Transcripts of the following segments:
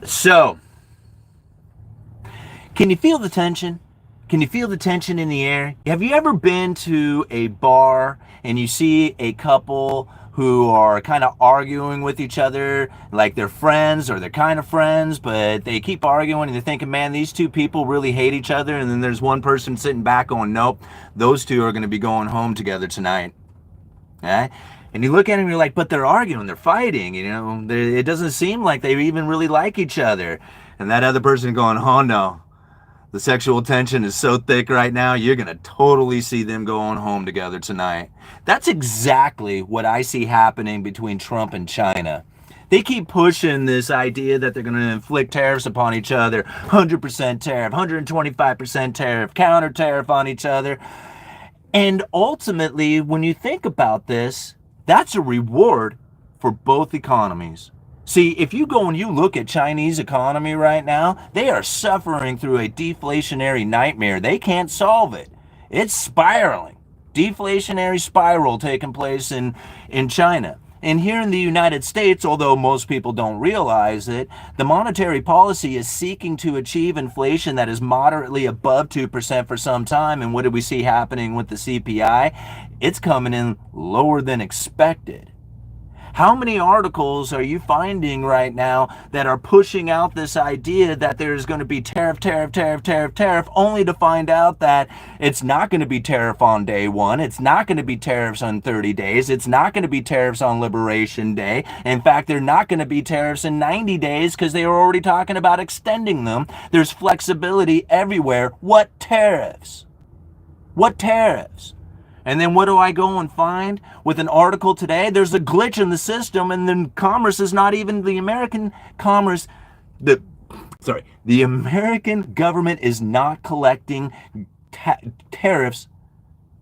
So, can you feel the tension? Can you feel the tension in the air? Have you ever been to a bar and you see a couple who are kind of arguing with each other like they're friends or they're kind of friends, but they keep arguing and you're thinking, man, these two people really hate each other, and then there's one person sitting back going, nope, those two are going to be going home together tonight. Okay? And you look at them and you're like, but they're arguing, they're fighting, it doesn't seem like they even really like each other. And that other person going, oh no, the sexual tension is so thick right now, you're going to totally see them going home together tonight. That's exactly what I see happening between Trump and China. They keep pushing this idea that they're going to inflict tariffs upon each other. 100% tariff, 125% tariff, counter tariff on each other. And ultimately, when you think about this, that's a reward for both economies. See, if you go and you look at Chinese economy right now, they are suffering through a deflationary nightmare. They can't solve it. It's spiraling. Deflationary spiral taking place in China. And here in the United States, although most people don't realize it, the monetary policy is seeking to achieve inflation that is moderately above 2% for some time. And what do we see happening with the CPI? It's coming in lower than expected. How many articles are you finding right now that are pushing out this idea that there's going to be tariff, only to find out that it's not going to be tariff on day one, it's not going to be tariffs on 30 days, it's not going to be tariffs on Liberation Day. In fact, they're not going to be tariffs in 90 days because they were already talking about extending them. There's flexibility everywhere. What tariffs? What tariffs? And then what do I go and find with an article today? There's a glitch in the system, and then commerce is not even the American commerce. The American government is not collecting tariffs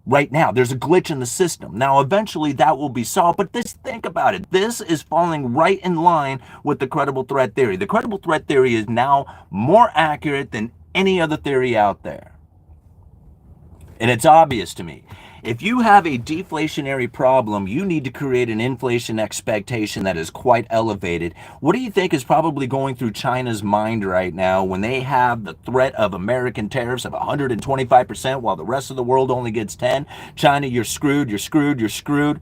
right now. There's a glitch in the system. Now, eventually that will be solved, but think about it. This is falling right in line with the credible threat theory. The credible threat theory is now more accurate than any other theory out there. And it's obvious to me. If you have a deflationary problem, you need to create an inflation expectation that is quite elevated. What do you think is probably going through China's mind right now when they have the threat of American tariffs of 125% while the rest of the world only gets 10? China, you're screwed, you're screwed, you're screwed.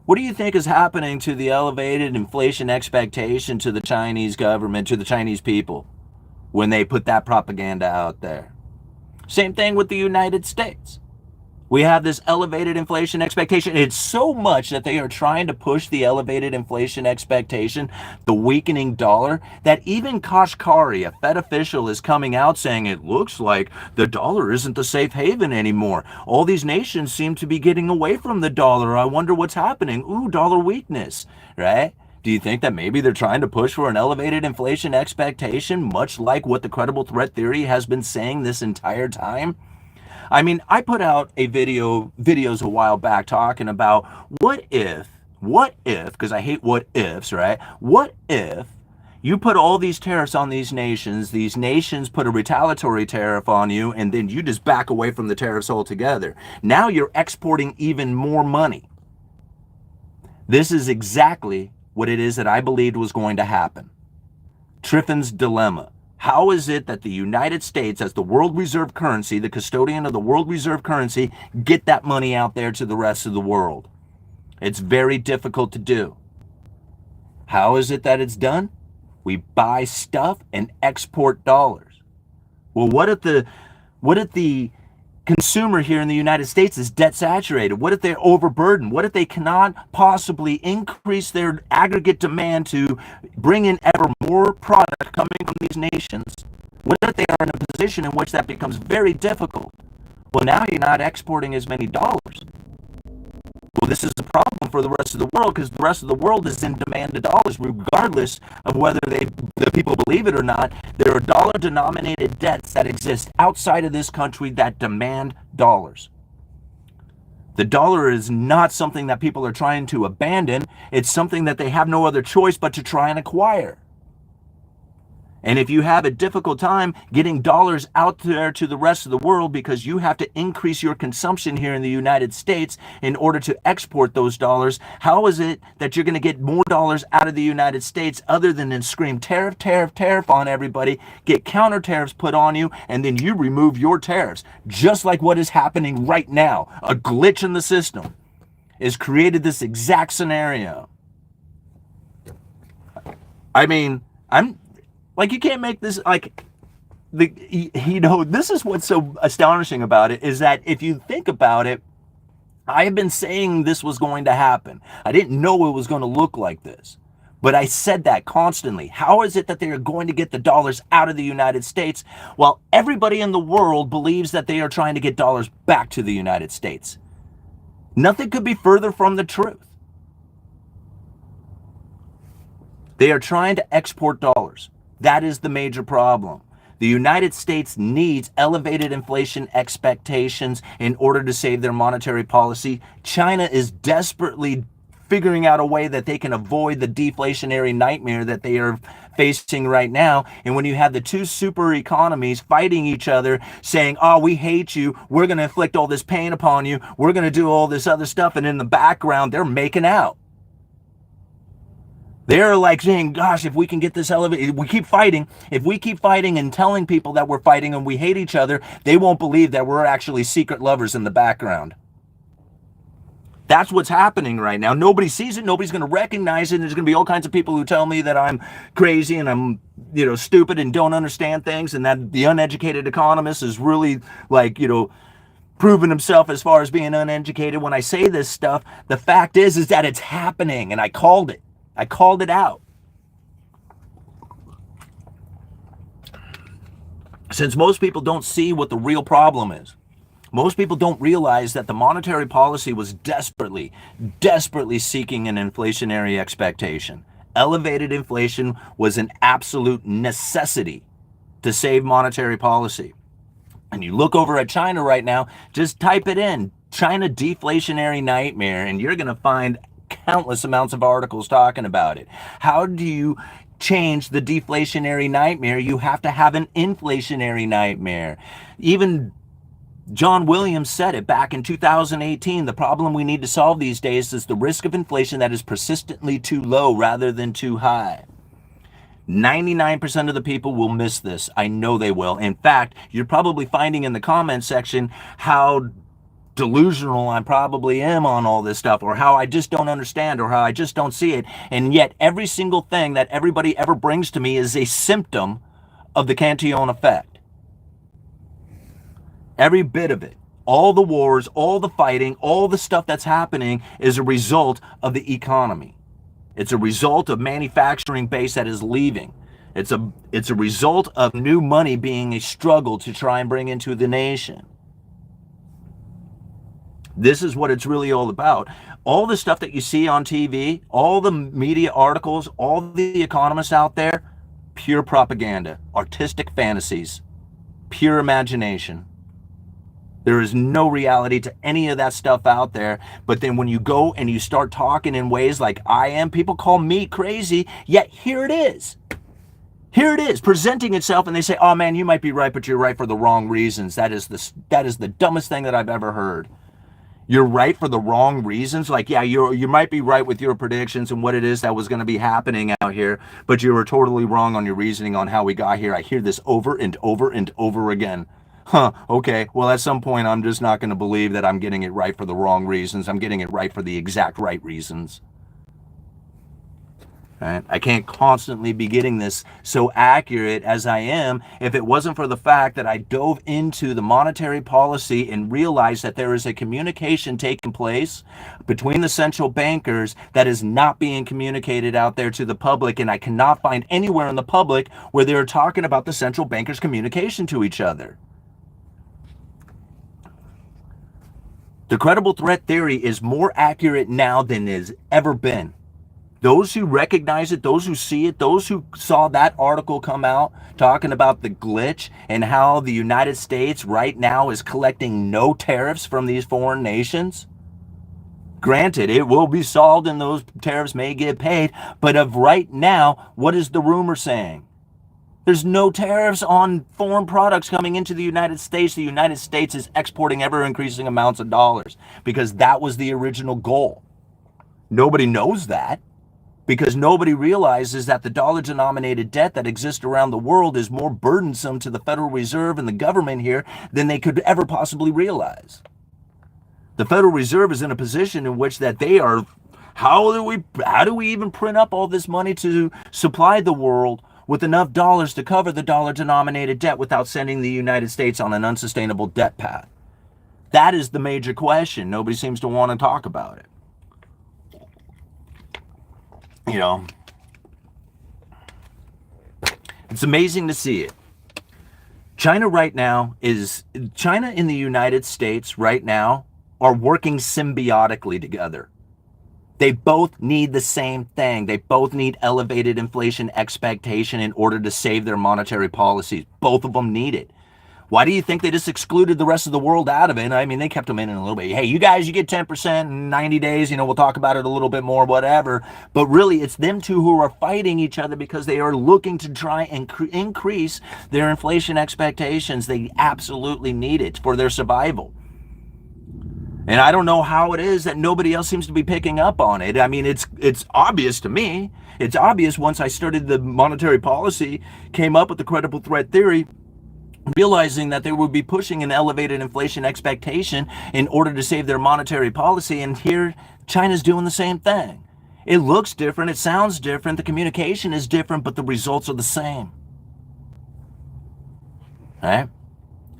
What do you think is happening to the elevated inflation expectation to the Chinese government, to the Chinese people, when they put that propaganda out there? Same thing with the United States. We have this elevated inflation expectation. It's so much that they are trying to push the elevated inflation expectation, the weakening dollar, that even Kashkari, a Fed official, is coming out saying it looks like the dollar isn't the safe haven anymore. All these nations seem to be getting away from the dollar. I wonder what's happening. Ooh, dollar weakness, right? Do you think that maybe they're trying to push for an elevated inflation expectation, much like what the credible threat theory has been saying this entire time? I mean, I put out videos a while back talking about what if, because I hate what ifs, right? What if you put all these tariffs on these nations put a retaliatory tariff on you, and then you just back away from the tariffs altogether. Now you're exporting even more money. This is exactly what it is that I believed was going to happen. Triffin's dilemma. How is it that the United States, as the world reserve currency, the custodian of the world reserve currency, get that money out there to the rest of the world? It's very difficult to do. How is it that it's done? We buy stuff and export dollars. Well, what if the consumer here in the United States is debt saturated? What if they're overburdened? What if they cannot possibly increase their aggregate demand to bring in ever more product coming from these nations? What if they are in a position in which that becomes very difficult? Well, now you're not exporting as many dollars. Well, this is a problem for the rest of the world, because the rest of the world is in demand of dollars, regardless of whether the people believe it or not. There are dollar-denominated debts that exist outside of this country that demand dollars. The dollar is not something that people are trying to abandon. It's something that they have no other choice but to try and acquire. And if you have a difficult time getting dollars out there to the rest of the world because you have to increase your consumption here in the United States in order to export those dollars, how is it that you're going to get more dollars out of the United States other than scream tariff, tariff, tariff on everybody, get counter tariffs put on you, and then you remove your tariffs? Just like what is happening right now. A glitch in the system has created this exact scenario. I mean, you can't make this, this is what's so astonishing about it, is that if you think about it, I have been saying this was going to happen. I didn't know it was going to look like this, but I said that constantly. How is it that they are going to get the dollars out of the United States while everybody in the world believes that they are trying to get dollars back to the United States? Nothing could be further from the truth. They are trying to export dollars. That is the major problem. The United States needs elevated inflation expectations in order to save their monetary policy. China is desperately figuring out a way that they can avoid the deflationary nightmare that they are facing right now. And when you have the two super economies fighting each other, saying, oh, we hate you, we're going to inflict all this pain upon you, we're going to do all this other stuff, and in the background, they're making out. They're like saying, gosh, if we can get this elevated, we keep fighting. If we keep fighting and telling people that we're fighting and we hate each other, they won't believe that we're actually secret lovers in the background. That's what's happening right now. Nobody sees it. Nobody's going to recognize it. There's going to be all kinds of people who tell me that I'm crazy and I'm, stupid and don't understand things, and that the uneducated economist is really proven himself as far as being uneducated. When I say this stuff, the fact is that it's happening, and I called it. I called it out. Since most people don't see what the real problem is, most people don't realize that the monetary policy was desperately seeking an inflationary expectation. Elevated inflation was an absolute necessity to save monetary policy. And you look over at China right now, just type it in, China deflationary nightmare, and you're going to find countless amounts of articles talking about it. How do you change the deflationary nightmare? You have to have an inflationary nightmare. Even John Williams said it back in 2018. The problem we need to solve these days is the risk of inflation that is persistently too low rather than too high. 99% of the people will miss this. I know they will. In fact, you're probably finding in the comment section how delusional I probably am on all this stuff, or how I just don't understand, or how I just don't see it. And yet every single thing that everybody ever brings to me is a symptom of the Cantillon effect. Every bit of it, all the wars, all the fighting, all the stuff that's happening is a result of the economy. It's a result of manufacturing base that is leaving. It's a result of new money being a struggle to try and bring into the nation. This is what it's really all about. All the stuff that you see on TV, all the media articles, all the economists out there, pure propaganda, artistic fantasies, pure imagination. There is no reality to any of that stuff out there. But then when you go and you start talking in ways like I am, people call me crazy, yet here it is. Here it is, presenting itself, and they say, oh man, you might be right, but you're right for the wrong reasons. That is the dumbest thing that I've ever heard. You're right for the wrong reasons. Like, yeah, you might be right with your predictions and what it is that was going to be happening out here, but you were totally wrong on your reasoning on how we got here. I hear this over and over and over again. Okay, well, at some point, I'm just not going to believe that I'm getting it right for the wrong reasons. I'm getting it right for the exact right reasons. Right? I can't constantly be getting this so accurate as I am if it wasn't for the fact that I dove into the monetary policy and realized that there is a communication taking place between the central bankers that is not being communicated out there to the public, and I cannot find anywhere in the public where they're talking about the central bankers' communication to each other. The credible threat theory is more accurate now than it has ever been. Those who recognize it, those who see it, those who saw that article come out talking about the glitch and how the United States right now is collecting no tariffs from these foreign nations. Granted, it will be solved and those tariffs may get paid, but of right now, what is the rumor saying? There's no tariffs on foreign products coming into the United States. The United States is exporting ever increasing amounts of dollars because that was the original goal. Nobody knows that because nobody realizes that the dollar denominated debt that exists around the world is more burdensome to the Federal Reserve and the government here than they could ever possibly realize. The Federal Reserve is in a position in which that they are, how do we even print up all this money to supply the world with enough dollars to cover the dollar denominated debt without sending the United States on an unsustainable debt path? That is the major question. Nobody seems to want to talk about it. You know, it's amazing to see it. China in the United States right now are working symbiotically together. They both need the same thing. They both need elevated inflation expectation in order to save their monetary policies. Both of them need it. Why do you think they just excluded the rest of the world out of it? I mean, they kept them in a little bit. Hey, you guys, you get 10% in 90 days. You know, we'll talk about it a little bit more, whatever. But really, it's them two who are fighting each other because they are looking to try and increase their inflation expectations. They absolutely need it for their survival. And I don't know how it is that nobody else seems to be picking up on it. I mean, it's obvious to me. It's obvious once I started the monetary policy, came up with the credible threat theory, realizing that they would be pushing an elevated inflation expectation in order to save their monetary policy. And here, China's doing the same thing. It looks different. It sounds different. The communication is different, but the results are the same. All right?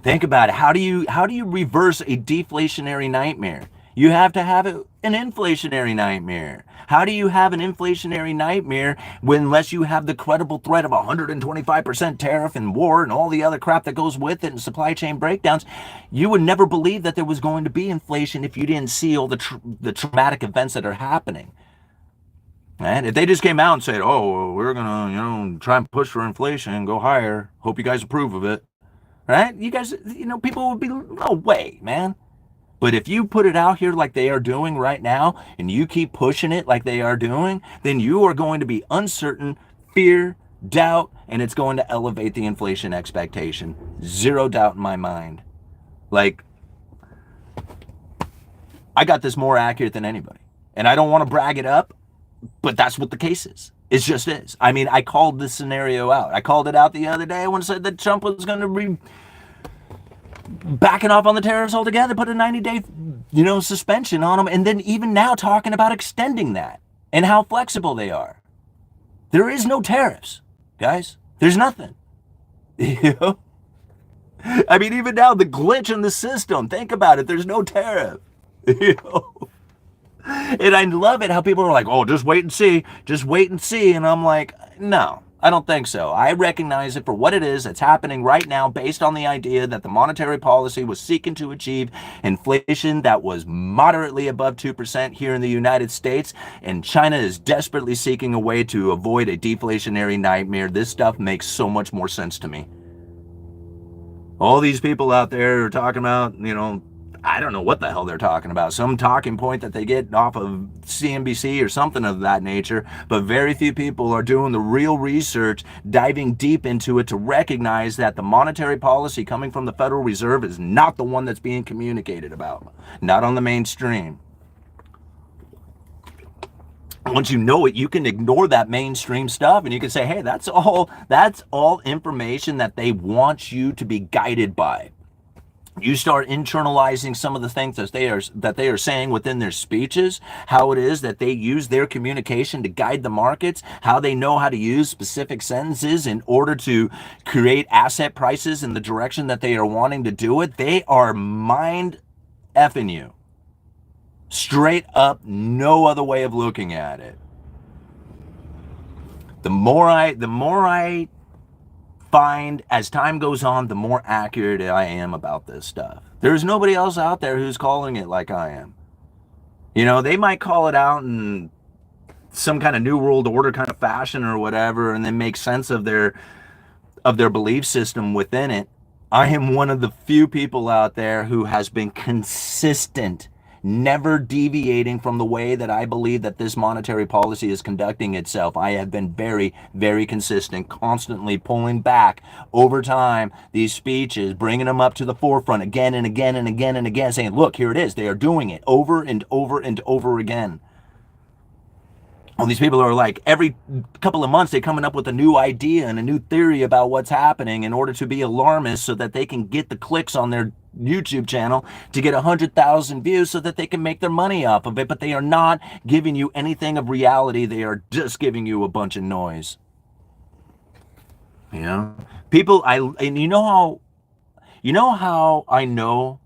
Think about it. How do you reverse a deflationary nightmare? You have to have an inflationary nightmare. How do you have an inflationary nightmare unless you have the credible threat of 125% tariff and war and all the other crap that goes with it and supply chain breakdowns? You would never believe that there was going to be inflation if you didn't see all the traumatic events that are happening. And if they just came out and said, oh, we're going to, try and push for inflation and go higher, hope you guys approve of it. Right? You guys, people would be, no way, man. But if you put it out here like they are doing right now, and you keep pushing it like they are doing, then you are going to be uncertain, fear, doubt, and it's going to elevate the inflation expectation. Zero doubt in my mind. Like, I got this more accurate than anybody. And I don't want to brag it up, but that's what the case is. It just is. I mean, I called this scenario out. I called it out the other day when I said that Trump was going to be backing off on the tariffs altogether, put a 90-day, suspension on them, and then even now talking about extending that and how flexible they are. There is no tariffs, guys. There's nothing. I mean, even now, the glitch in the system, think about it. There's no tariff. And I love it how people are like, oh, just wait and see. Just wait and see. And I'm like, no, I don't think so. I recognize it for what it is. It's happening right now based on the idea that the monetary policy was seeking to achieve inflation that was moderately above 2% here in the United States. And China is desperately seeking a way to avoid a deflationary nightmare. This stuff makes so much more sense to me. All these people out there are talking about, I don't know what the hell they're talking about. Some talking point that they get off of CNBC or something of that nature. But very few people are doing the real research, diving deep into it to recognize that the monetary policy coming from the Federal Reserve is not the one that's being communicated about. Not on the mainstream. Once you know it, you can ignore that mainstream stuff and you can say, hey, that's all information that they want you to be guided by. You start internalizing some of the things that they are saying within their speeches, how it is that they use their communication to guide the markets, how they know how to use specific sentences in order to create asset prices in the direction that they are wanting to do it. They are mind effing you. Straight up, no other way of looking at it. The more I find as time goes on, the more accurate I am about this stuff. There's nobody else out there who's calling it like I am. They might call it out in some kind of new world order kind of fashion or whatever, and then make sense of their belief system within it. I am one of the few people out there who has been consistent never deviating from the way that I believe that this monetary policy is conducting itself. I have been very, very consistent, constantly pulling back over time these speeches, bringing them up to the forefront again and again and again and again, saying, look, here it is. They are doing it over and over and over again. All these people are like, every couple of months they're coming up with a new idea and a new theory about what's happening in order to be alarmist so that they can get the clicks on their YouTube channel to get 100,000 views so that they can make their money off of it. But they are not giving you anything of reality. They are just giving you a bunch of noise. You know, people, and you know how I know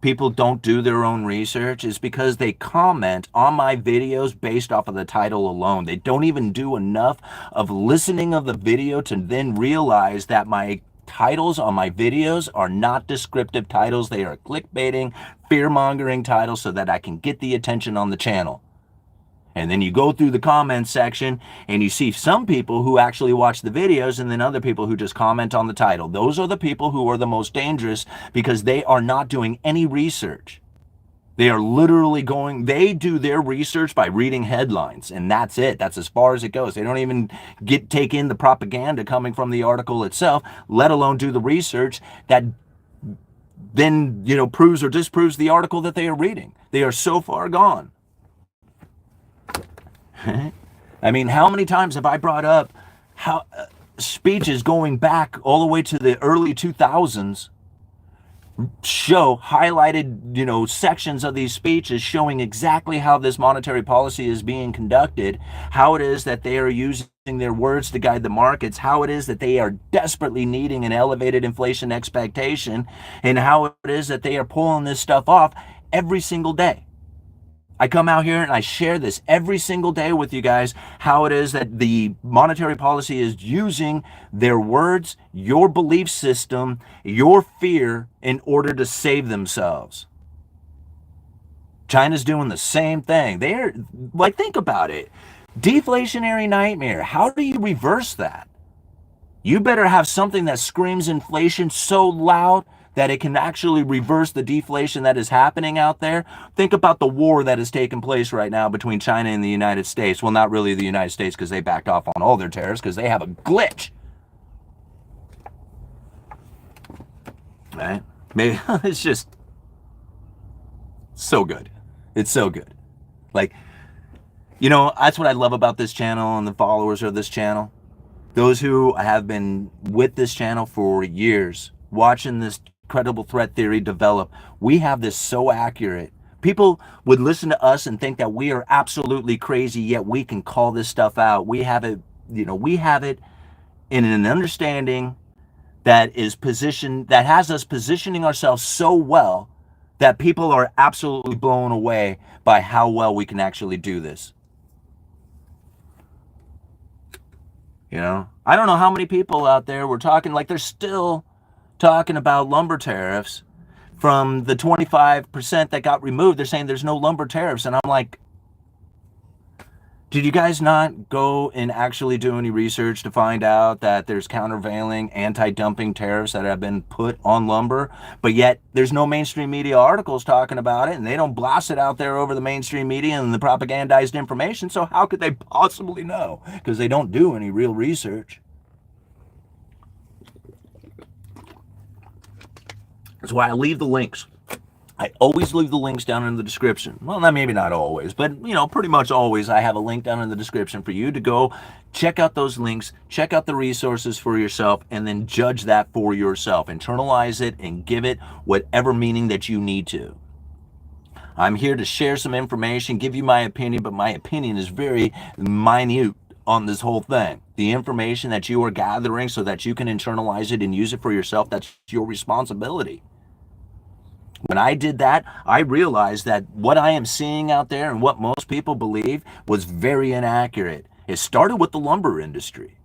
people don't do their own research is because they comment on my videos based off of the title alone. They don't even do enough of listening of the video to then realize that my titles on my videos are not descriptive titles. They are clickbaiting, fear-mongering titles so that I can get the attention on the channel. And then you go through the comments section and you see some people who actually watch the videos and then other people who just comment on the title. Those are the people who are the most dangerous because they are not doing any research. They are literally they do their research by reading headlines, and that's it. That's as far as it goes. They don't even take in the propaganda coming from the article itself, let alone do the research that then, proves or disproves the article that they are reading. They are so far gone. I mean, how many times have I brought up how speeches going back all the way to the early 2000s show highlighted, sections of these speeches showing exactly how this monetary policy is being conducted, how it is that they are using their words to guide the markets, how it is that they are desperately needing an elevated inflation expectation, and how it is that they are pulling this stuff off every single day. I come out here and I share this every single day with you guys, how it is that the monetary policy is using their words, your belief system, your fear in order to save themselves. China's doing the same thing. They're like, think about it. Deflationary nightmare. How do you reverse that? You better have something that screams inflation so loud that it can actually reverse the deflation that is happening out there. Think about the war that is taking place right now between China and the United States. Well, not really the United States because they backed off on all their tariffs because they have a glitch. Right? Maybe it's just so good. It's so good. Like, that's what I love about this channel and the followers of this channel. Those who have been with this channel for years, watching this credible threat theory develop. We have this so accurate. People would listen to us and think that we are absolutely crazy, yet we can call this stuff out. We have it, we have it in an understanding that is positioned, that has us positioning ourselves so well that people are absolutely blown away by how well we can actually do this. I don't know how many people out there were talking, like they're still talking about lumber tariffs from the 25% that got removed. They're saying there's no lumber tariffs. And I'm like, did you guys not go and actually do any research to find out that there's countervailing anti-dumping tariffs that have been put on lumber? But yet there's no mainstream media articles talking about it, and they don't blast it out there over the mainstream media and the propagandized information. So how could they possibly know? Because they don't do any real research. That's why I leave the links. I always leave the links down in the description. Well, maybe not always, but pretty much always I have a link down in the description for you to go check out those links, check out the resources for yourself, and then judge that for yourself. Internalize it and give it whatever meaning that you need to. I'm here to share some information, give you my opinion, but my opinion is very minute on this whole thing. The information that you are gathering so that you can internalize it and use it for yourself, that's your responsibility. When I did that, I realized that what I am seeing out there and what most people believe was very inaccurate. It started with the lumber industry.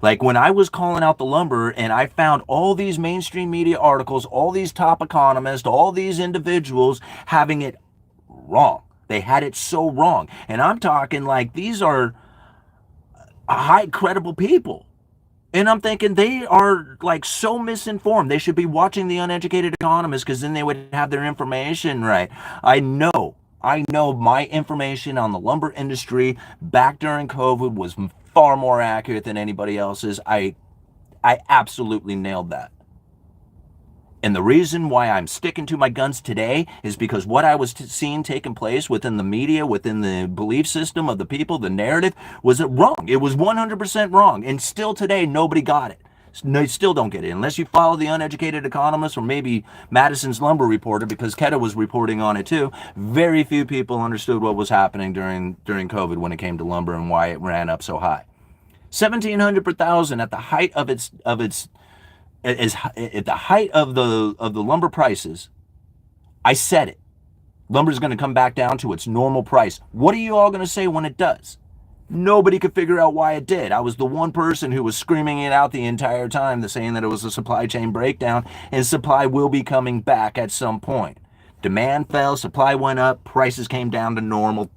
Like when I was calling out the lumber and I found all these mainstream media articles, all these top economists, all these individuals having it wrong. They had it so wrong. And I'm talking like these are high credible people. And I'm thinking they are like so misinformed. They should be watching the Uneducated Economist because then they would have their information right. I know my information on the lumber industry back during COVID was far more accurate than anybody else's. I absolutely nailed that. And the reason why I'm sticking to my guns today is because what I was seeing taking place within the media, within the belief system of the people, the narrative, was wrong. It was 100% wrong. And still today, nobody got it. They still don't get it. Unless you follow the Uneducated Economist or maybe Madison's Lumber Reporter, because Keta was reporting on it too. Very few people understood what was happening during COVID when it came to lumber and why it ran up so high. 1,700 per thousand at the height of its at the height of the lumber prices. I said it. Lumber's going to come back down to its normal price. What are you all going to say when it does? Nobody could figure out why it did. I was the one person who was screaming it out the entire time, saying that it was a supply chain breakdown, and supply will be coming back at some point. Demand fell, supply went up, prices came down to normal,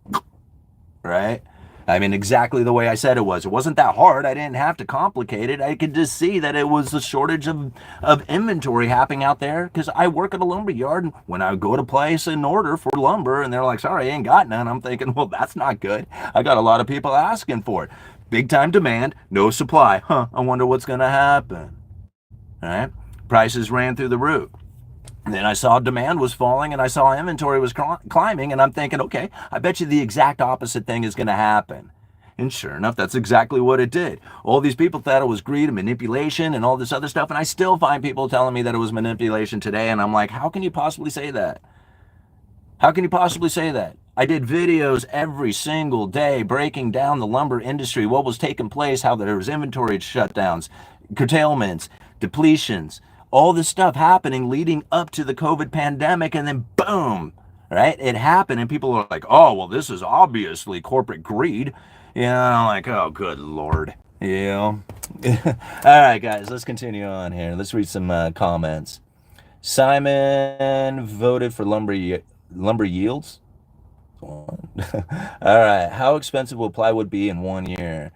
right? I mean, exactly the way I said it was. It wasn't that hard. I didn't have to complicate it. I could just see that it was a shortage of inventory happening out there because I work at a lumber yard. And when I go to place an order for lumber and they're like, sorry, I ain't got none, I'm thinking, well, that's not good. I got a lot of people asking for it. Big time demand, no supply. Huh, I wonder what's going to happen. All right? Prices ran through the roof. And then I saw demand was falling and I saw inventory was climbing, and I'm thinking, okay, I bet you the exact opposite thing is going to happen. And sure enough, that's exactly what it did. All these people thought it was greed and manipulation and all this other stuff, and I still find people telling me that it was manipulation today, and I'm like, how can you possibly say that? How can you possibly say that? I did videos every single day breaking down the lumber industry, what was taking place, how there was inventory shutdowns, curtailments, depletions, all this stuff happening leading up to the COVID pandemic, and then boom, right? It happened, and people are like, oh, well, this is obviously corporate greed. You know, I'm like, oh, good Lord. You know? All right, guys, let's continue on here. Let's read some comments. Simon voted for lumber yields. All right. How expensive will plywood be in 1 year?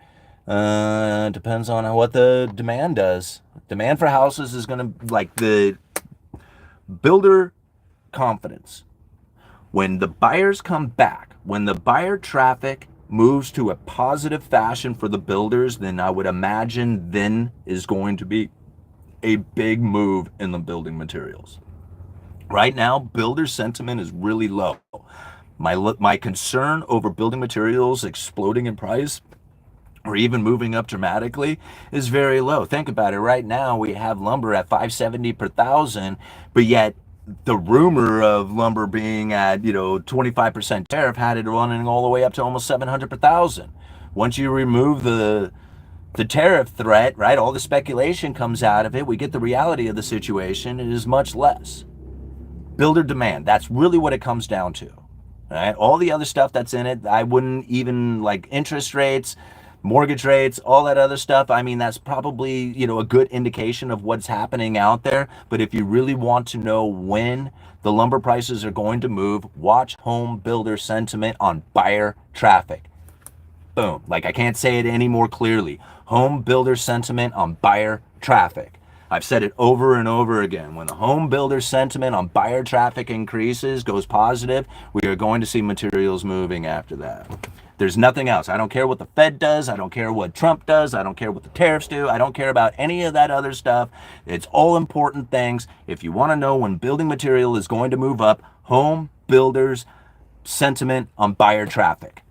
Depends on what the demand does. Demand for houses is going to, like, the builder confidence. When the buyers come back, when the buyer traffic moves to a positive fashion for the builders, then I would imagine then is going to be a big move in the building materials. Right now, builder sentiment is really low. My concern over building materials exploding in price or even moving up dramatically is very low. Think about it. Right now, we have lumber at $570 per thousand, but yet the rumor of lumber being at 25% tariff had it running all the way up to almost $700 per thousand. Once you remove the tariff threat, right, all the speculation comes out of it. We get the reality of the situation. It is much less. Builder demand. That's really what it comes down to. Right? All the other stuff that's in it, I wouldn't even, like interest rates, mortgage rates, all that other stuff. I mean, that's probably, a good indication of what's happening out there. But if you really want to know when the lumber prices are going to move, watch home builder sentiment on buyer traffic. Boom. Like, I can't say it any more clearly. Home builder sentiment on buyer traffic. I've said it over and over again. When the home builder sentiment on buyer traffic increases, goes positive, we are going to see materials moving after that. There's nothing else. I don't care what the Fed does. I don't care what Trump does. I don't care what the tariffs do. I don't care about any of that other stuff. It's all important things. If you want to know when building material is going to move up, home builders sentiment on buyer traffic.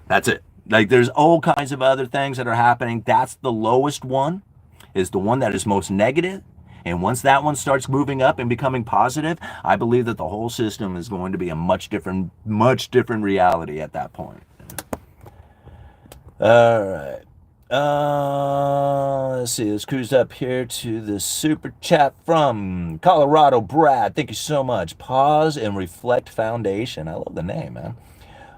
That's it. Like, there's all kinds of other things that are happening. That's the lowest one, is the one that is most negative. And once that one starts moving up and becoming positive, I believe that the whole system is going to be a much different reality at that point. All right. Let's see. Let's cruise up here to the super chat from Colorado. Brad, thank you so much. Pause and Reflect Foundation. I love the name, man.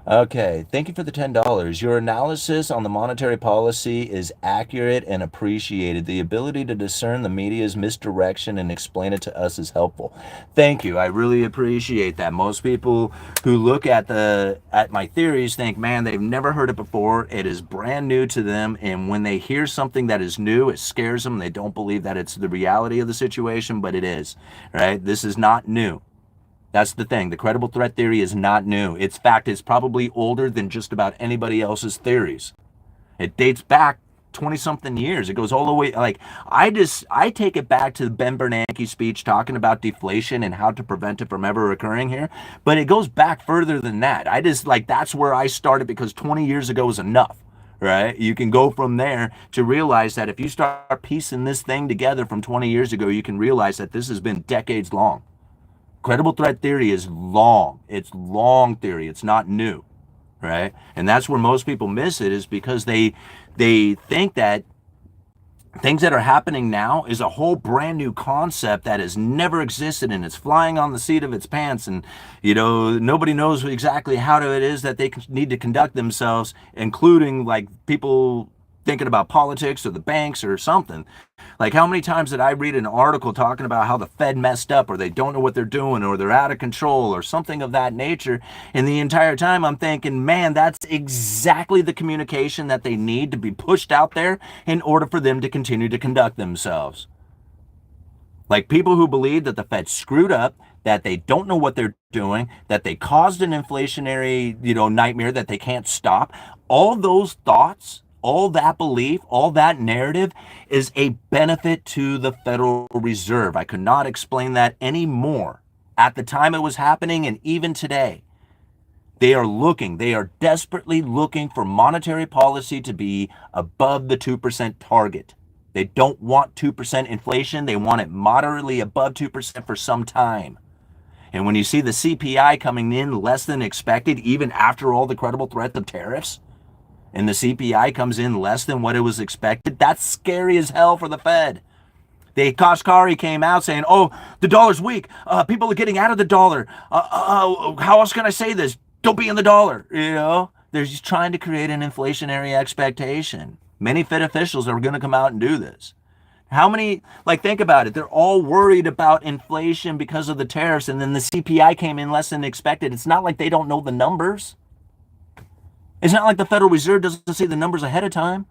Okay, thank you for the $10. Your analysis on the monetary policy is accurate and appreciated. The ability to discern the media's misdirection and explain it to us is helpful. Thank you. I really appreciate that. Most people who look at my theories think, man, they've never heard it before. It is brand new to them, and when they hear something that is new, it scares them. They don't believe that it's the reality of the situation, but it is. Right? This is not new. That's the thing. The credible threat theory is not new. Its fact is probably older than just about anybody else's theories. It dates back 20 something years. It goes all the way. Like, I take it back to Ben Bernanke's speech talking about deflation and how to prevent it from ever occurring here. But it goes back further than that. That's where I started, because 20 years ago is enough. Right? You can go from there to realize that if you start piecing this thing together from 20 years ago, you can realize that this has been decades long. Credible threat theory is long. It's long theory. It's not new, right? And that's where most people miss it, is because they think that things that are happening now is a whole brand new concept that has never existed, and it's flying on the seat of its pants, and nobody knows exactly how it is that they need to conduct themselves, including like people thinking about politics or the banks or something. Like, how many times did I read an article talking about how the Fed messed up, or they don't know what they're doing, or they're out of control, or something of that nature? And the entire time I'm thinking, man, that's exactly the communication that they need to be pushed out there in order for them to continue to conduct themselves. Like, people who believe that the Fed screwed up, that they don't know what they're doing, that they caused an inflationary, nightmare that they can't stop. All those thoughts, all that belief, all that narrative is a benefit to the Federal Reserve. I could not explain that any more at the time it was happening, and even today. They are desperately looking for monetary policy to be above the 2% target. They don't want 2% inflation. They want it moderately above 2% for some time. And when you see the CPI coming in less than expected, even after all the credible threat of tariffs, and the CPI comes in less than what it was expected, that's scary as hell for the Fed. The Kashkari came out saying, oh, the dollar's weak. People are getting out of the dollar. How else can I say this? Don't be in the dollar. They're just trying to create an inflationary expectation. Many Fed officials are going to come out and do this. How many, think about it. They're all worried about inflation because of the tariffs, and then the CPI came in less than expected. It's not like they don't know the numbers. It's not like the Federal Reserve doesn't see the numbers ahead of time.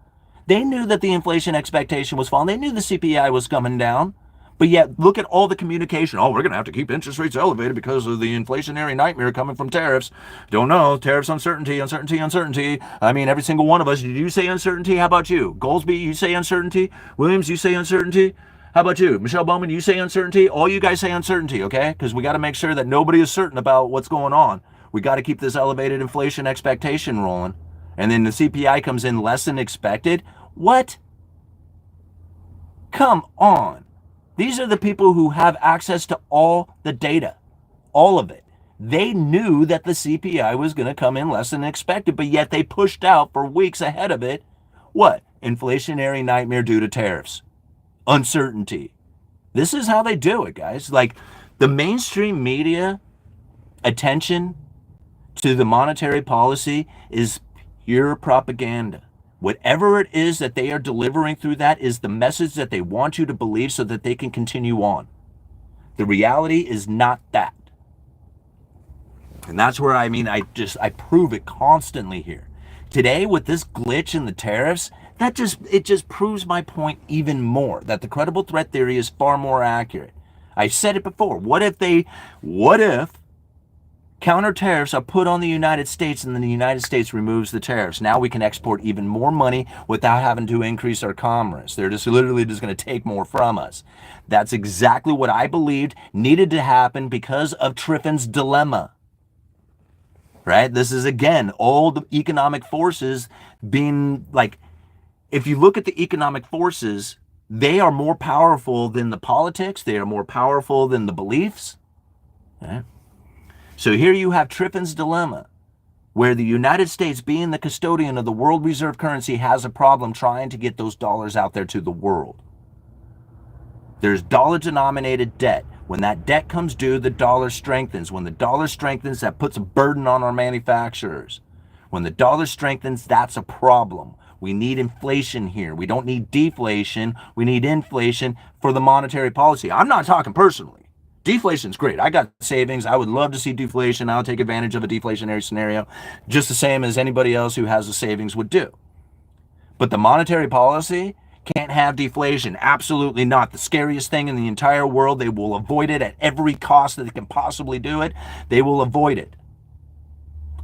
They knew that the inflation expectation was falling. They knew the CPI was coming down. But yet, look at all the communication. Oh, we're going to have to keep interest rates elevated because of the inflationary nightmare coming from tariffs. Don't know. Tariffs, uncertainty, uncertainty, uncertainty. I mean, every single one of us. Did you say uncertainty? How about you? Goldsby, you say uncertainty? Williams, you say uncertainty? How about you? Michelle Bowman, you say uncertainty? All you guys say uncertainty, okay? Because we got to make sure that nobody is certain about what's going on. We got to keep this elevated inflation expectation rolling. And then the CPI comes in less than expected. What? Come on. These are the people who have access to all the data, all of it. They knew that the CPI was going to come in less than expected, but yet they pushed out for weeks ahead of it. What? Inflationary nightmare due to tariffs. Uncertainty. This is how they do it, guys. Like, the mainstream media attention to the monetary policy is pure propaganda. Whatever it is that they are delivering through that is the message that they want you to believe so that they can continue on. The reality is not that. And that's where, I prove it constantly here. Today, with this glitch in the tariffs, it just proves my point even more, that the credible threat theory is far more accurate. I said it before. What if counter tariffs are put on the United States and then the United States removes the tariffs? Now we can export even more money without having to increase our commerce. They're just literally just going to take more from us. That's exactly what I believed needed to happen because of Triffin's dilemma. Right? This is, again, all the economic forces being if you look at the economic forces, they are more powerful than the politics. They are more powerful than the beliefs. Right? So here you have Triffin's dilemma, where the United States, being the custodian of the world reserve currency, has a problem trying to get those dollars out there to the world. There's dollar-denominated debt. When that debt comes due, the dollar strengthens. When the dollar strengthens, that puts a burden on our manufacturers. When the dollar strengthens, that's a problem. We need inflation here. We don't need deflation. We need inflation for the monetary policy. I'm not talking personally. Deflation's great. I got savings. I would love to see deflation. I'll take advantage of a deflationary scenario just the same as anybody else who has a savings would do. But the monetary policy can't have deflation. Absolutely not. The scariest thing in the entire world. They will avoid it at every cost that they can possibly do it. They will avoid it.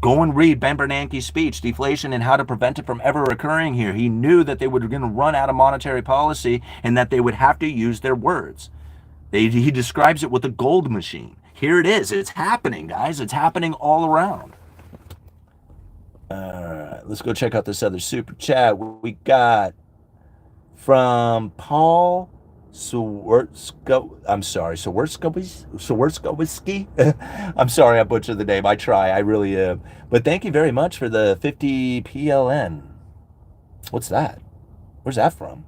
Go and read Ben Bernanke's speech, Deflation and How to Prevent It from Ever Occurring Here. He knew that they were going to run out of monetary policy and that they would have to use their words. He describes it with a gold machine. Here it is. It's happening, guys. It's happening all around. All right, let's go check out this other super chat we got from Paul Swartzko. I'm sorry, Swartzkowski. I'm sorry, I butchered the name. I try, I really am. But thank you very much for the 50 PLN. What's that? Where's that from?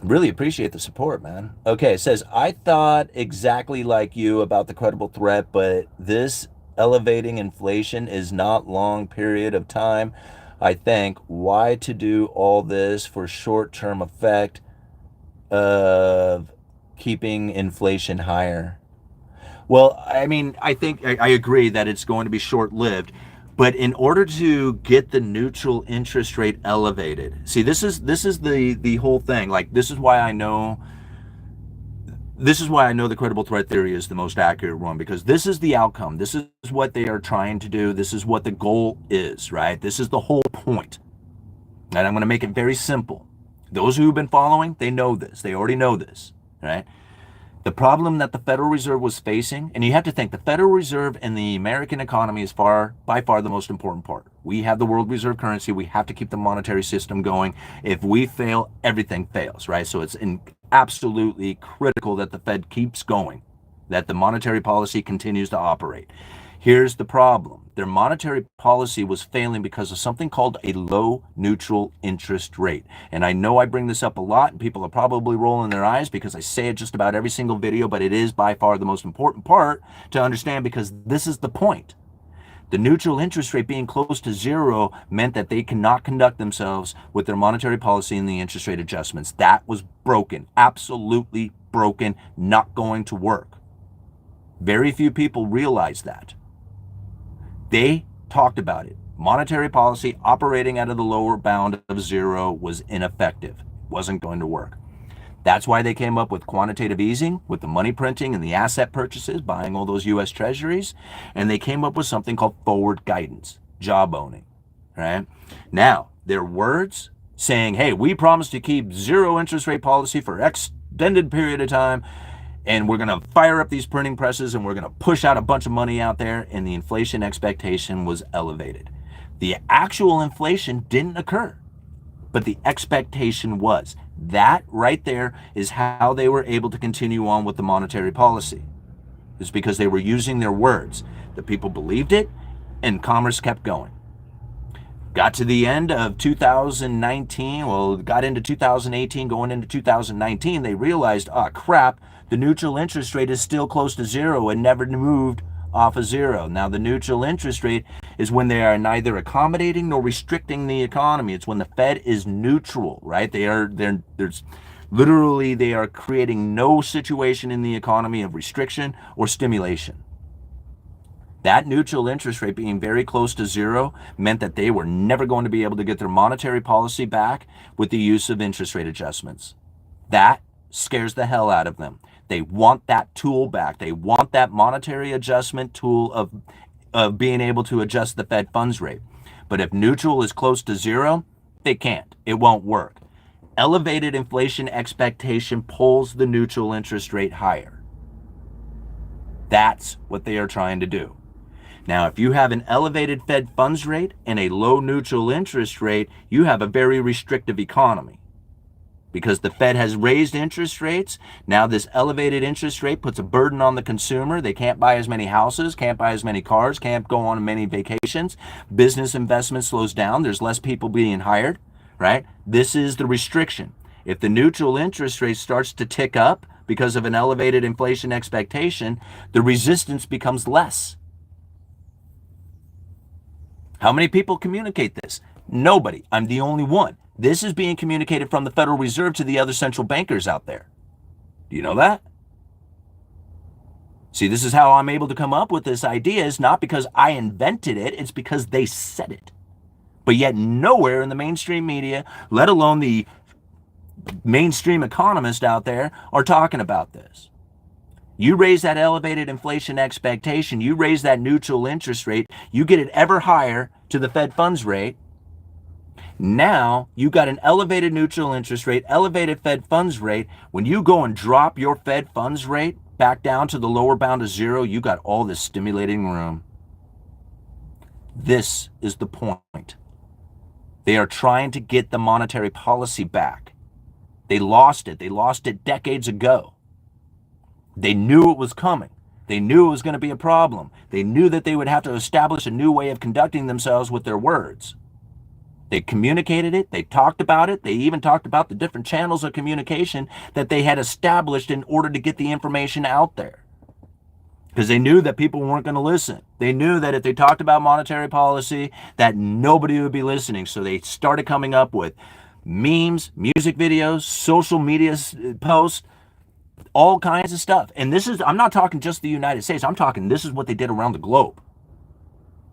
Really appreciate the support, man. Okay, it says, I thought exactly like you about the credible threat, but this elevating inflation is not long period of time. I think, why to do all this for short-term effect of keeping inflation higher? Well, I mean, I think I agree that it's going to be short-lived, but in order to get the neutral interest rate elevated, see, this is the whole thing. Like, this is why I know the credible threat theory is the most accurate one, because this is the outcome. This is what they are trying to do. This is what the goal is, right? This is the whole point. And I'm going to make it very simple. Those who've been following, they know this. They already know this, right? The problem that the Federal Reserve was facing, and you have to think, the Federal Reserve and the American economy is by far the most important part. We have the world reserve currency. We have to keep the monetary system going. If we fail, everything fails, right? So it's absolutely critical that the Fed keeps going, that the monetary policy continues to operate. Here's the problem. Their monetary policy was failing because of something called a low neutral interest rate. And I know I bring this up a lot, and people are probably rolling their eyes because I say it just about every single video, but it is by far the most important part to understand, because this is the point. The neutral interest rate being close to zero meant that they cannot conduct themselves with their monetary policy and the interest rate adjustments. That was broken, absolutely broken, not going to work. Very few people realize that. They talked about it. Monetary policy operating out of the lower bound of zero was ineffective. It wasn't going to work. That's why they came up with quantitative easing, with the money printing and the asset purchases, buying all those U.S. treasuries. And they came up with something called forward guidance, job owning, right? Now, their words saying, hey, we promise to keep zero interest rate policy for extended period of time, and we're going to fire up these printing presses, and we're going to push out a bunch of money out there, and the inflation expectation was elevated. The actual inflation didn't occur, but the expectation was. That right there is how they were able to continue on with the monetary policy. It's because they were using their words. The people believed it, and commerce kept going. Got to the end of 2019, well, got into 2018, going into 2019, they realized, oh crap, the neutral interest rate is still close to zero and never moved off of zero. Now, the neutral interest rate is when they are neither accommodating nor restricting the economy. It's when the Fed is neutral, right? They are creating no situation in the economy of restriction or stimulation. That neutral interest rate being very close to zero meant that they were never going to be able to get their monetary policy back with the use of interest rate adjustments. That scares the hell out of them. They want that tool back. They want that monetary adjustment tool of being able to adjust the Fed funds rate. But if neutral is close to zero, they can't. It won't work. Elevated inflation expectation pulls the neutral interest rate higher. That's what they are trying to do. Now, if you have an elevated Fed funds rate and a low neutral interest rate, you have a very restrictive economy. Because the Fed has raised interest rates, now this elevated interest rate puts a burden on the consumer. They can't buy as many houses, can't buy as many cars, can't go on many vacations. Business investment slows down. There's less people being hired, right? This is the restriction. If the neutral interest rate starts to tick up because of an elevated inflation expectation, the resistance becomes less. How many people communicate this? Nobody. I'm the only one. This is being communicated from the Federal Reserve to the other central bankers out there. Do you know that? See, this is how I'm able to come up with this idea. It's not because I invented it, it's because they said it. But yet nowhere in the mainstream media, let alone the mainstream economists out there, are talking about this. You raise that elevated inflation expectation, you raise that neutral interest rate, you get it ever higher to the Fed funds rate. Now you got an elevated neutral interest rate, elevated Fed funds rate. When you go and drop your Fed funds rate back down to the lower bound of zero, you got all this stimulating room. This is the point. They are trying to get the monetary policy back. They lost it. They lost it decades ago. They knew it was coming. They knew it was going to be a problem. They knew that they would have to establish a new way of conducting themselves with their words. They communicated it. They talked about it. They even talked about the different channels of communication that they had established in order to get the information out there. Because they knew that people weren't going to listen. They knew that if they talked about monetary policy, that nobody would be listening. So they started coming up with memes, music videos, social media posts, all kinds of stuff. And this is, I'm not talking just the United States. I'm talking this is what they did around the globe.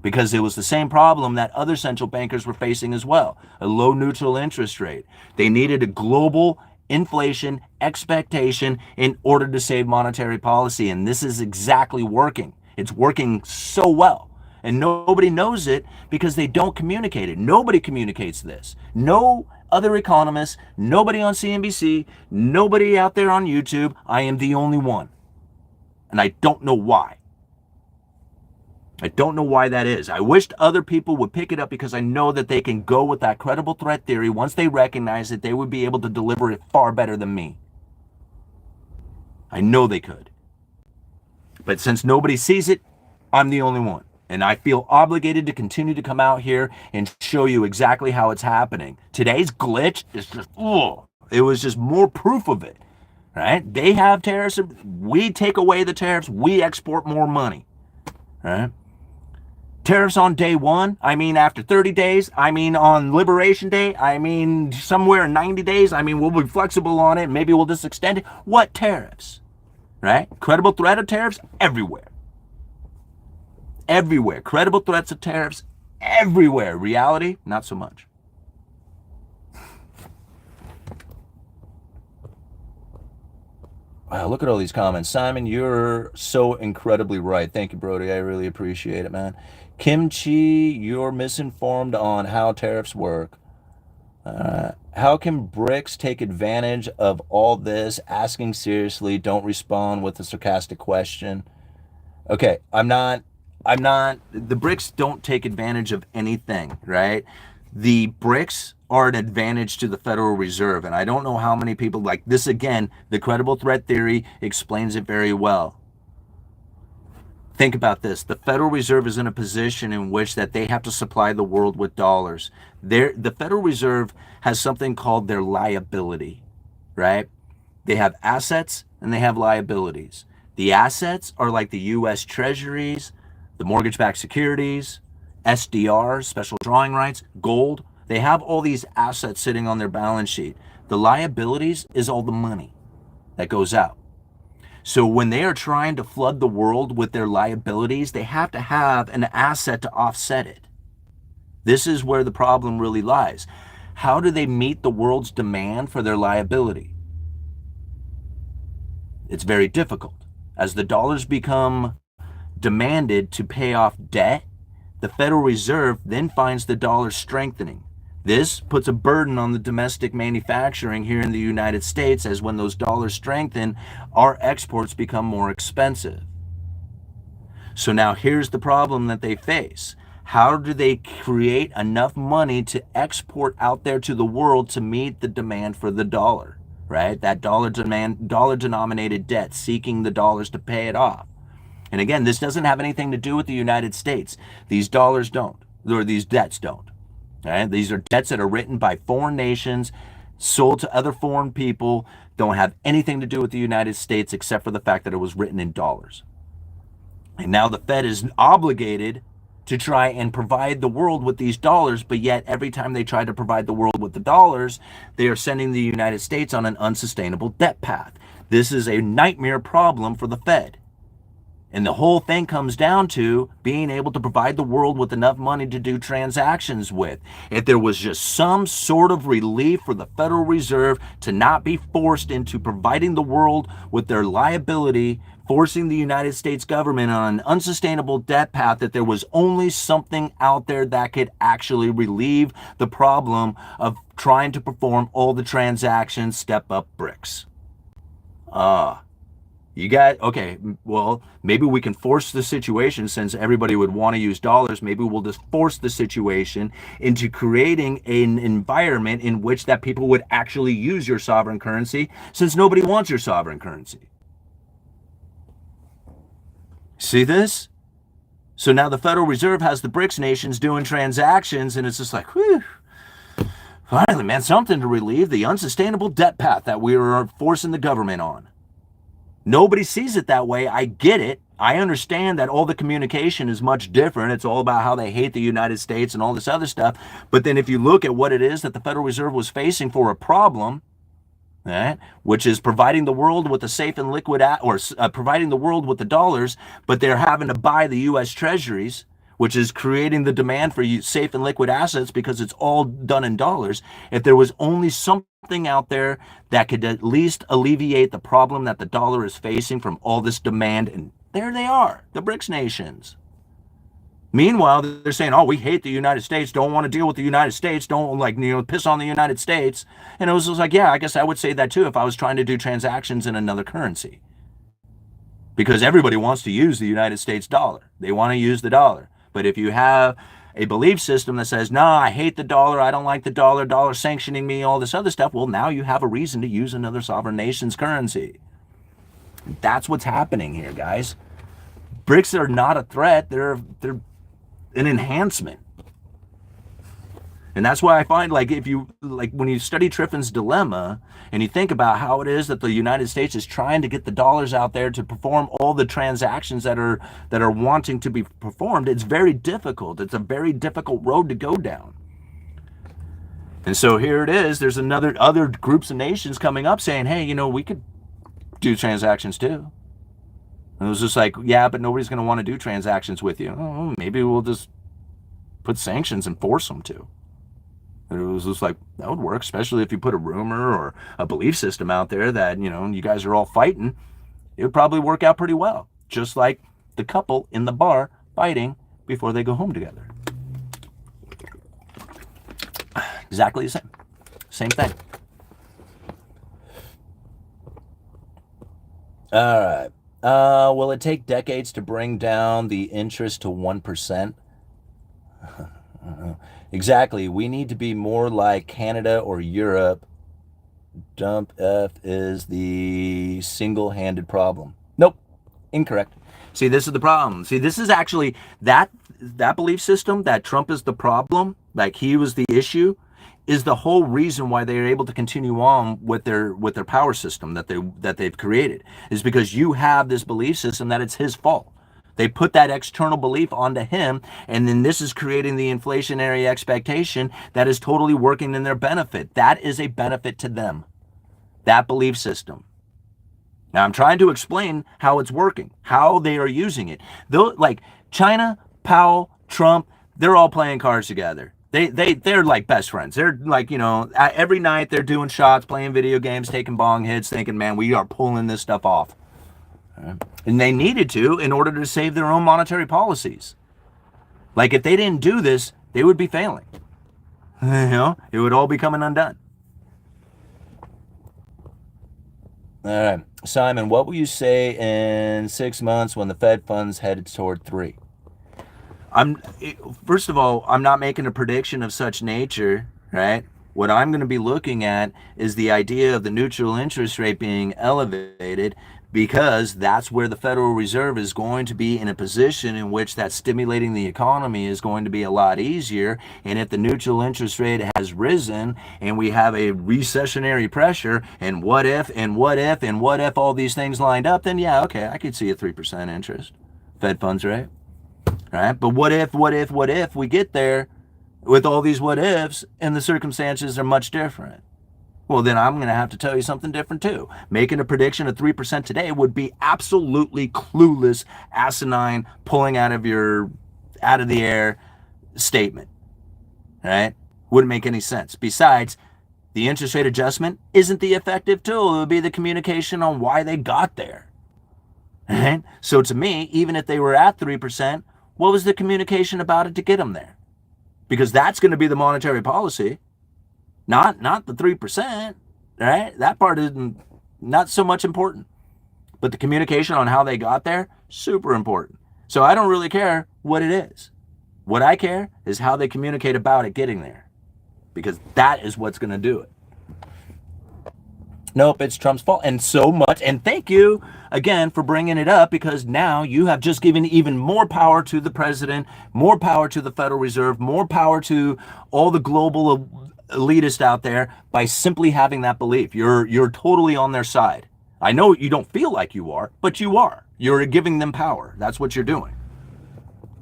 Because it was the same problem that other central bankers were facing as well. A low neutral interest rate. They needed a global inflation expectation in order to save monetary policy. And this is exactly working. It's working so well. And nobody knows it because they don't communicate it. Nobody communicates this. No other economists, nobody on CNBC, nobody out there on YouTube. I am the only one. And I don't know why. I don't know why that is. I wished other people would pick it up because I know that they can go with that credible threat theory. Once they recognize it, they would be able to deliver it far better than me. I know they could. But since nobody sees it, I'm the only one. And I feel obligated to continue to come out here and show you exactly how it's happening. Today's glitch is just, it was just more proof of it, right? They have tariffs. We take away the tariffs. We export more money, right? Tariffs on day one, I mean after 30 days, I mean on Liberation Day, I mean somewhere in 90 days, I mean we'll be flexible on it, maybe we'll just extend it. What tariffs, right? Credible threat of tariffs everywhere. Everywhere. Credible threats of tariffs everywhere. Reality, not so much. Wow, look at all these comments. Simon, you're so incredibly right. Thank you, Brody. I really appreciate it, man. Kimchi, you're misinformed on how tariffs work. How can BRICS take advantage of all this? Asking seriously, don't respond with a sarcastic question. Okay, I'm not, the BRICS don't take advantage of anything, right? The BRICS are an advantage to the Federal Reserve. And I don't know how many people, like this again, the credible threat theory explains it very well. Think about this. The Federal Reserve is in a position in which that they have to supply the world with dollars. The Federal Reserve has something called their liability, right? They have assets and they have liabilities. The assets are like the U.S. Treasuries, the mortgage-backed securities, SDRs, special drawing rights, gold. They have all these assets sitting on their balance sheet. The liabilities is all the money that goes out. So when they are trying to flood the world with their liabilities, they have to have an asset to offset it. This is where the problem really lies. How do they meet the world's demand for their liability? It's very difficult. As the dollars become demanded to pay off debt, the Federal Reserve then finds the dollar strengthening. This puts a burden on the domestic manufacturing here in the United States, as when those dollars strengthen, our exports become more expensive. So now here's the problem that they face. How do they create enough money to export out there to the world to meet the demand for the dollar, right? That dollar-denominated debt, seeking the dollars to pay it off. And again, this doesn't have anything to do with the United States. These dollars don't, or these debts don't. Right? These are debts that are written by foreign nations, sold to other foreign people, don't have anything to do with the United States except for the fact that it was written in dollars. And now the Fed is obligated to try and provide the world with these dollars, but yet every time they try to provide the world with the dollars, they are sending the United States on an unsustainable debt path. This is a nightmare problem for the Fed. And the whole thing comes down to being able to provide the world with enough money to do transactions with. If there was just some sort of relief for the Federal Reserve to not be forced into providing the world with their liability, forcing the United States government on an unsustainable debt path, that there was only something out there that could actually relieve the problem of trying to perform all the transactions, step up BRICS. Okay, well, maybe we can force the situation, since everybody would want to use dollars. Maybe we'll just force the situation into creating an environment in which that people would actually use your sovereign currency, since nobody wants your sovereign currency. See this? So now the Federal Reserve has the BRICS nations doing transactions, and it's just like, whew, finally, man, something to relieve the unsustainable debt path that we are forcing the government on. Nobody sees it that way. I get it. I understand that all the communication is much different. It's all about how they hate the United States and all this other stuff. But then if you look at what it is that the Federal Reserve was facing for a problem, right, which is providing the world with a safe and liquid, providing the world with the dollars, but they're having to buy the U.S. Treasuries, which is creating the demand for safe and liquid assets because it's all done in dollars. If there was only something out there that could at least alleviate the problem that the dollar is facing from all this demand, and there they are, the BRICS nations. Meanwhile, they're saying, oh, we hate the United States, don't want to deal with the United States, don't piss on the United States. And it was just like, yeah, I guess I would say that too if I was trying to do transactions in another currency. Because everybody wants to use the United States dollar. They want to use the dollar. But if you have a belief system that says, no, I hate the dollar, I don't like the dollar sanctioning me, all this other stuff, well, now you have a reason to use another sovereign nation's currency. That's what's happening here, guys. BRICS are not a threat, they're an enhancement. And that's why I find, like, when you study Triffin's dilemma and you think about how it is that the United States is trying to get the dollars out there to perform all the transactions that are wanting to be performed, it's very difficult. It's a very difficult road to go down. And so here it is. There's other groups of nations coming up saying, hey, we could do transactions too. And it was just like, yeah, but nobody's going to want to do transactions with you. Oh, maybe we'll just put sanctions and force them to. It was just like, that would work, especially if you put a rumor or a belief system out there that, you guys are all fighting. It would probably work out pretty well. Just like the couple in the bar fighting before they go home together. Exactly the same. Same thing. All right. Will it take decades to bring down the interest to 1%? Exactly. We need to be more like Canada or Europe. Dump F is the single-handed problem. Nope. Incorrect. See, this is the problem. See, this is actually that belief system that Trump is the problem, like he was the issue, is the whole reason why they are able to continue on with their power system that they've created, is because you have this belief system that it's his fault. They put that external belief onto him, and then this is creating the inflationary expectation that is totally working in their benefit. That is a benefit to them, that belief system. Now, I'm trying to explain how it's working, how they are using it. Though, like China, Powell, Trump, they're all playing cards together. They're like best friends. They're like, every night they're doing shots, playing video games, taking bong hits, thinking, man, we are pulling this stuff off. And they needed to in order to save their own monetary policies. Like if they didn't do this, they would be failing. It would all be coming undone. All right, Simon, what will you say in 6 months when the Fed funds headed toward 3? First of all, I'm not making a prediction of such nature, right? What I'm going to be looking at is the idea of the neutral interest rate being elevated, because that's where the Federal Reserve is going to be in a position in which that stimulating the economy is going to be a lot easier. And if the neutral interest rate has risen and we have a recessionary pressure, and what if all these things lined up, then yeah, okay, I could see a 3% interest Fed funds rate. right? But what if we get there with all these what ifs and the circumstances are much different? Well, then I'm going to have to tell you something different too. Making a prediction of 3% today would be absolutely clueless, asinine, pulling out of the air statement, right? Wouldn't make any sense. Besides, the interest rate adjustment isn't the effective tool. It would be the communication on why they got there, right? So to me, even if they were at 3%, what was the communication about it to get them there? Because that's going to be the monetary policy. Not the 3%, right? That part is not so much important. But the communication on how they got there, super important. So I don't really care what it is. What I care is how they communicate about it getting there. Because that is what's going to do it. Nope, it's Trump's fault. And so much. And thank you again for bringing it up, because now you have just given even more power to the president, more power to the Federal Reserve, more power to all the global elitist out there by simply having that belief. You're totally on their side. I know you don't feel like you are, but you are. You're giving them power. That's what you're doing.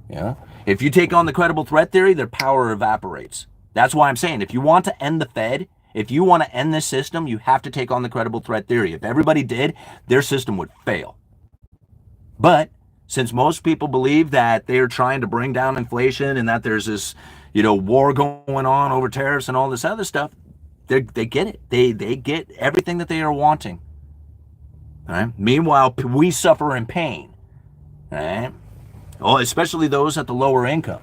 Yeah. If you take on the credible threat theory, their power evaporates. That's why I'm saying if you want to end the Fed, if you want to end this system, you have to take on the credible threat theory. If everybody did, their system would fail. But since most people believe that they're trying to bring down inflation and that there's this war going on over tariffs and all this other stuff, they get it. They get everything that they are wanting. All right? Meanwhile, we suffer in pain. All right? Oh, especially those at the lower income.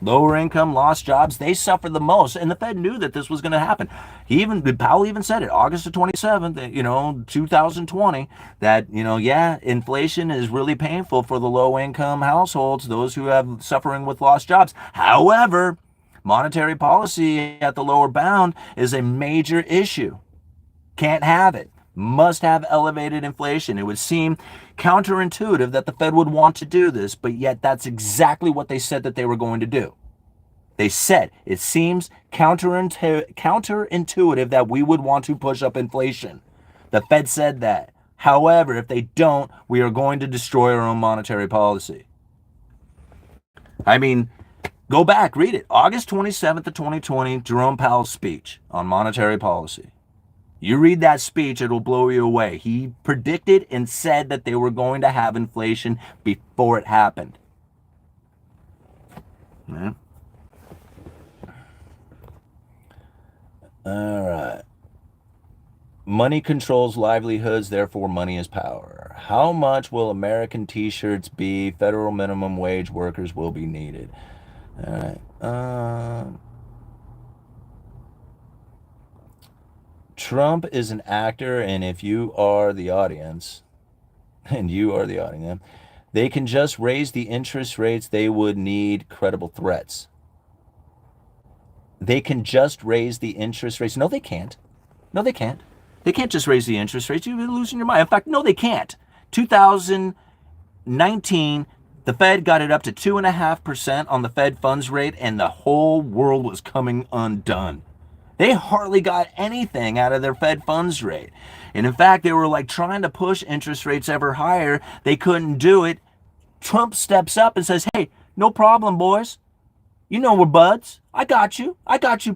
Lower income, lost jobs, they suffer the most. And the Fed knew that this was going to happen. Powell even said it, August the 27th, 2020, that, inflation is really painful for the low income households, those who have suffering with lost jobs. However, monetary policy at the lower bound is a major issue. Can't have it. Must have elevated inflation. It would seem counterintuitive that the Fed would want to do this, but yet that's exactly what they said that they were going to do. They said it seems counterintuitive that we would want to push up inflation. The Fed said that. However, if they don't, we are going to destroy our own monetary policy. I mean, go back, read it. August 27th of 2020, Jerome Powell's speech on monetary policy. You read that speech, it'll blow you away. He predicted and said that they were going to have inflation before it happened. Yeah. All right. Money controls livelihoods, therefore money is power. How much will American t-shirts be? Federal minimum wage workers will be needed. All right. Trump is an actor, and if you are the audience, they can just raise the interest rates. They would need credible threats. They can just raise the interest rates. No, they can't. No, they can't. They can't just raise the interest rates. You're losing your mind. In fact, no, they can't. 2019, the Fed got it up to 2.5% on the Fed funds rate, and the whole world was coming undone. They hardly got anything out of their Fed funds rate. And in fact, they were like trying to push interest rates ever higher. They couldn't do it. Trump steps up and says, hey, no problem, boys. You know we're buds. I got you,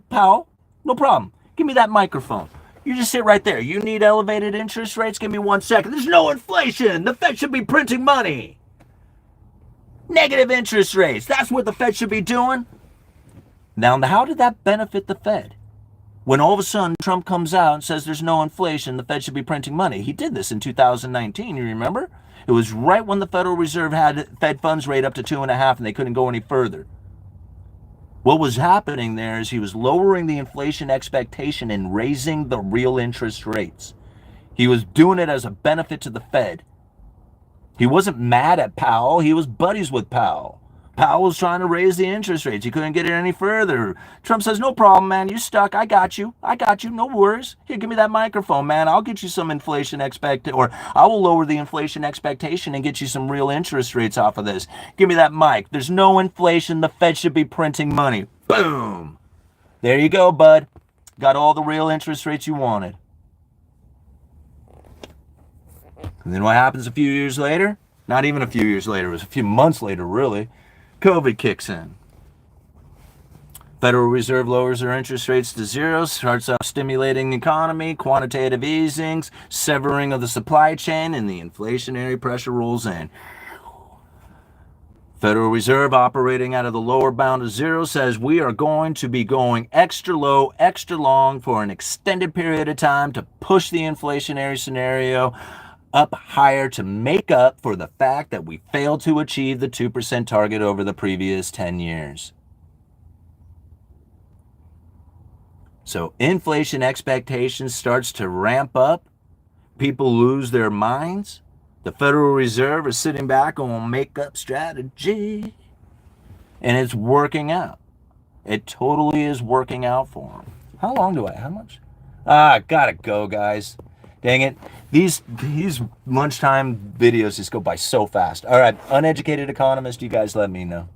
Powell. No problem. Give me that microphone. You just sit right there. You need elevated interest rates? Give me 1 second. There's no inflation. The Fed should be printing money. Negative interest rates. That's what the Fed should be doing. Now, how did that benefit the Fed? When all of a sudden Trump comes out and says there's no inflation, the Fed should be printing money. He did this in 2019, you remember? It was right when the Federal Reserve had Fed funds rate up to 2.5 and they couldn't go any further. What was happening there is he was lowering the inflation expectation and raising the real interest rates. He was doing it as a benefit to the Fed. He wasn't mad at Powell. He was buddies with Powell. Powell was trying to raise the interest rates. He couldn't get it any further. Trump says, no problem, man. You stuck. I got you. No worries. Here, give me that microphone, man. I'll get you some inflation or I will lower the inflation expectation and get you some real interest rates off of this. Give me that mic. There's no inflation. The Fed should be printing money. Boom. There you go, bud. Got all the real interest rates you wanted. And then what happens a few years later? Not even a few years later. It was a few months later, really. COVID kicks in. Federal Reserve lowers their interest rates to zero, starts off stimulating the economy, quantitative easings, severing of the supply chain, and the inflationary pressure rolls in. Federal Reserve, operating out of the lower bound of zero, says we are going to be going extra low, extra long for an extended period of time to push the inflationary scenario up higher to make up for the fact that we failed to achieve the 2% target over the previous 10 years. So inflation expectations starts to ramp up. People lose their minds. The Federal Reserve is sitting back on make-up strategy. And it's working out. It totally is working out for them. How much? Gotta go, guys. Dang it. These lunchtime videos just go by so fast. All right, Uneducated Economist, you guys let me know.